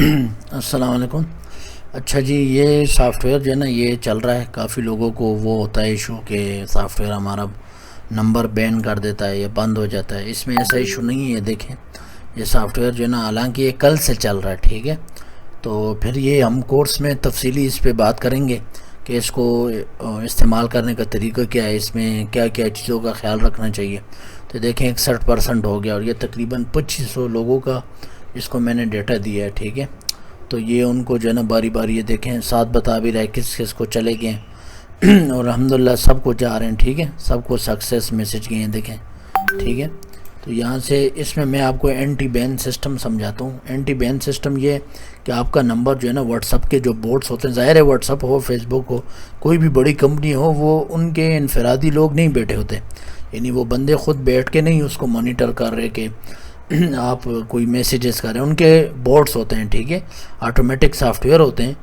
السلام علیکم۔ اچھا جی، یہ سافٹ ویئر جو ہے نا یہ چل رہا ہے، کافی لوگوں کو وہ ہوتا ہے ایشو کہ سافٹ ویئر ہمارا نمبر بین کر دیتا ہے یا بند ہو جاتا ہے۔ اس میں ایسا ایشو نہیں ہے، یہ دیکھیں یہ سافٹ ویئر جو ہے نا حالانکہ یہ کل سے چل رہا ہے، ٹھیک ہے، تو پھر یہ ہم کورس میں تفصیلی اس پہ بات کریں گے کہ اس کو استعمال کرنے کا طریقہ کیا ہے، اس میں کیا کیا چیزوں کا خیال رکھنا چاہیے۔ تو دیکھیں 61% ہو گیا، اور یہ تقریباً 2500 لوگوں کا اس کو میں نے ڈیٹا دیا ہے، ٹھیک ہے۔ تو یہ ان کو جو ہے نا باری باری یہ دیکھیں ساتھ بتا بھی رہے کس کس کو چلے گئے ہیں اور الحمدللہ سب کو جا رہے ہیں، ٹھیک ہے، سب کو سکسیس میسج گئے ہیں، دیکھیں، ٹھیک ہے۔ تو یہاں سے اس میں آپ کو اینٹی بین سسٹم سمجھاتا ہوں۔ اینٹی بین سسٹم یہ کہ آپ کا نمبر جو ہے نا واٹس اپ کے جو بوٹس ہوتے ہیں، ظاہر ہے واٹس اپ ہو، فیس بک ہو، کوئی بھی بڑی کمپنی ہو، وہ ان کے انفرادی لوگ نہیں بیٹھے ہوتے، یعنی وہ بندے خود بیٹھ کے نہیں اس کو مانیٹر کر رہے کہ آپ کوئی میسیجز کر رہے ہیں، ان کے بورڈز ہوتے ہیں، ٹھیک ہے، آٹومیٹک سافٹ ویئر ہوتے ہیں،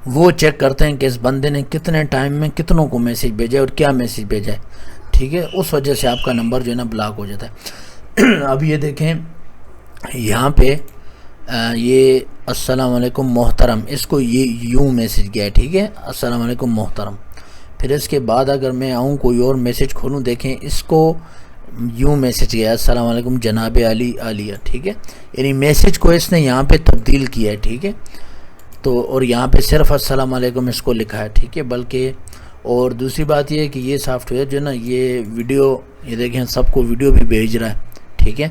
وہ چیک کرتے ہیں کہ اس بندے نے کتنے ٹائم میں کتنوں کو میسیج بھیجا ہے اور کیا میسیج بھیجا ہے، ٹھیک ہے۔ اس وجہ سے آپ کا نمبر جو ہے نا بلاک ہو جاتا ہے۔ اب یہ دیکھیں یہاں پہ یہ السلام علیکم محترم، اس کو یہ یوں میسیج گیا ہے، ٹھیک ہے، السلام علیکم محترم۔ پھر اس کے بعد اگر میں آؤں کوئی اور میسیج کھولوں، دیکھیں اس کو یوں میسیج گیا ہے، السلام علیکم جناب علی عالیہ، ٹھیک ہے، یعنی میسیج کو اس نے یہاں پہ تبدیل کیا ہے، ٹھیک ہے۔ تو اور یہاں پہ صرف السلام علیکم اس کو لکھا ہے، ٹھیک ہے، بلکہ اور دوسری بات یہ ہے کہ یہ سافٹ ویئر جو ہے نا یہ ویڈیو، یہ دیکھیں سب کو ویڈیو بھی بھیج رہا ہے، ٹھیک ہے،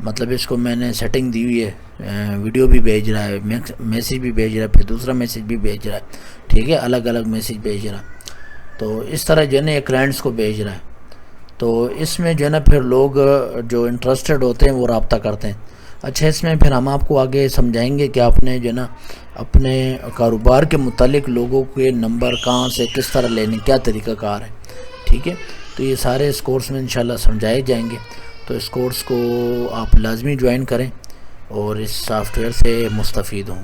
مطلب اس کو میں نے سیٹنگ دی ہوئی ہے، ویڈیو بھی بھیج رہا ہے، میسیج بھی بھیج رہا ہے، پھر دوسرا میسیج بھی بھیج رہا ہے، ٹھیک ہے، الگ الگ میسیج بھیج رہا ہے۔ تو اس طرح جو ہے نا یہ کلائنٹس کو بھیج رہا ہے۔ تو اس میں جو ہے نا پھر لوگ جو انٹرسٹڈ ہوتے ہیں وہ رابطہ کرتے ہیں۔ اچھا، اس میں پھر ہم آپ کو آگے سمجھائیں گے کہ آپ نے جو ہے نا اپنے کاروبار کے متعلق لوگوں کے نمبر کہاں سے کس طرح لینے، کیا طریقہ کار ہے، ٹھیک ہے۔ تو یہ سارے اس کورس میں انشاءاللہ سمجھائے جائیں گے، تو اس کورس کو آپ لازمی جوائن کریں اور اس سافٹ ویئر سے مستفید ہوں۔